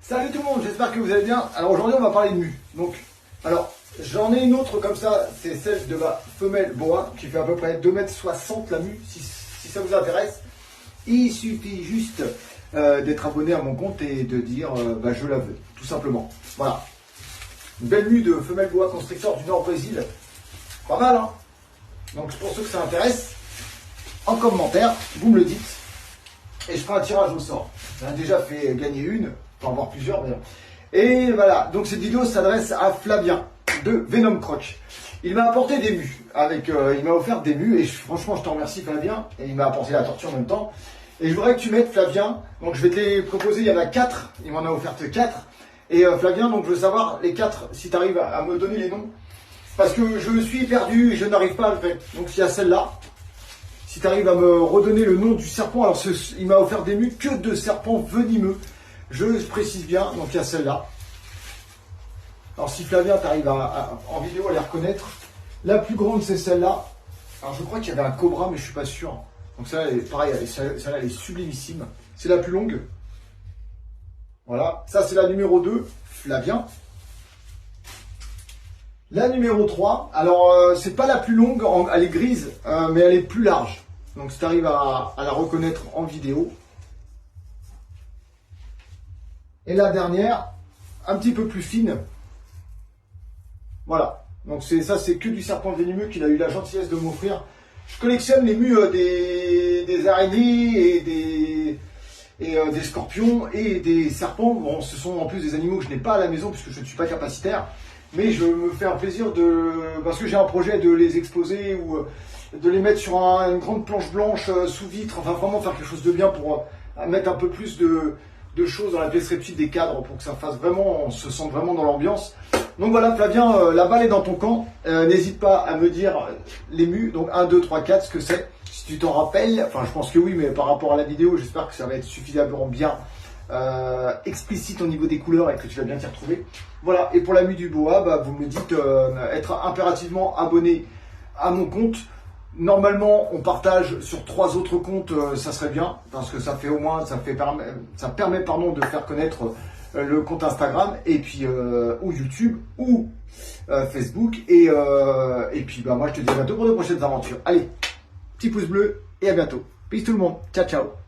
Salut tout le monde, j'espère que vous allez bien. Alors aujourd'hui on va parler de mue. Donc, alors j'en ai une autre comme ça, c'est celle de ma femelle boa qui fait à peu près 2,60 m la mue. Si ça vous intéresse, il suffit juste d'être abonné à mon compte et de dire je la veux, tout simplement. Voilà. Une belle mue de femelle boa constrictor du Nord Brésil. Pas mal, hein. Donc pour ceux que ça intéresse, en commentaire, vous me le dites. Et je ferai un tirage au sort. J'en ai déjà fait gagner une, enfin avoir plusieurs d'ailleurs. Et voilà, donc cette vidéo s'adresse à Flavien de Venom Croc. Il m'a apporté des mues, il m'a offert des mues et franchement je te remercie Flavien. Et il m'a apporté la tortue en même temps. Et je voudrais que tu mettes Flavien, donc je vais te les proposer, il y en a 4, il m'en a offert 4. Et Flavien, donc je veux savoir les 4, si tu arrives à me donner les noms. Parce que je suis perdu et je n'arrive pas à le faire. Donc il y a celle-là. Si tu arrives à me redonner le nom du serpent, alors il m'a offert des mues que de serpents venimeux. Je précise bien, donc il y a celle-là. Alors si Flavien, tu arrives en vidéo à les reconnaître, la plus grande c'est celle-là. Alors je crois qu'il y avait un cobra, mais je suis pas sûr. Donc ça, pareil, celle-là elle est sublimissime. C'est la plus longue. Voilà, ça c'est la numéro 2, Flavien. La numéro 3, alors c'est pas la plus longue, elle est grise, mais elle est plus large. Donc si tu arrives à la reconnaître en vidéo. Et la dernière, un petit peu plus fine. Voilà, donc ça c'est que du serpent venimeux qu'il a eu la gentillesse de m'offrir. Je collectionne les mues des araignées et des scorpions et des serpents. Bon, ce sont en plus des animaux que je n'ai pas à la maison puisque je ne suis pas capacitaire. Mais je me fais un plaisir parce que j'ai un projet de les exposer ou de les mettre sur une grande planche blanche sous vitre, enfin vraiment faire quelque chose de bien pour mettre un peu plus de choses dans la pièce reptile des cadres pour que ça fasse vraiment, on se sente vraiment dans l'ambiance. Donc voilà Flavien, la balle est dans ton camp, n'hésite pas à me dire les mues, donc 1, 2, 3, 4 ce que c'est, si tu t'en rappelles, enfin je pense que oui mais par rapport à la vidéo j'espère que ça va être suffisamment bien explicite au niveau des couleurs et que tu vas bien t'y retrouver. Voilà, et pour la mue du boa, vous me dites être impérativement abonné à mon compte. Normalement, on partage sur 3 autres comptes, ça serait bien, parce que ça fait au moins, ça permet de faire connaître le compte Instagram, et puis ou YouTube, ou Facebook, et puis moi je te dis à bientôt pour de prochaines aventures. Allez, petit pouce bleu, et à bientôt. Peace tout le monde, ciao ciao.